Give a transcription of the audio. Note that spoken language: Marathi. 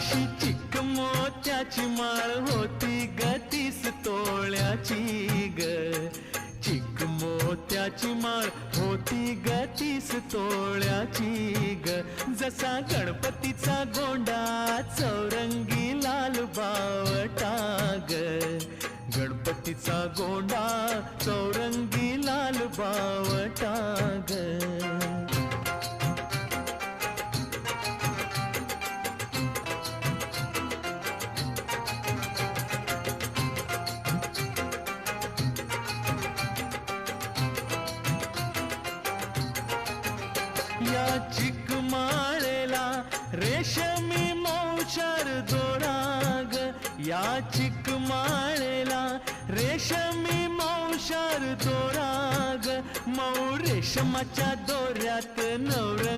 अशी चिक मोत्याची माळ होती ग 30 तोळ्याची ग. चिक मोत्याची माळ होती ग 30 तोळ्याची ग. जसा गणपतीचा गोंडा चौरंगी लाल बावटा ग. गणपतीचा गोंडा चौरंगी लाल बावटा ग. या चिकमाळेला रेशमी मौचार दोराग. या चिकमाळेला रेशमी मौचार दोराग. मऊ रेशमाच्या दोऱ्यात नवरंग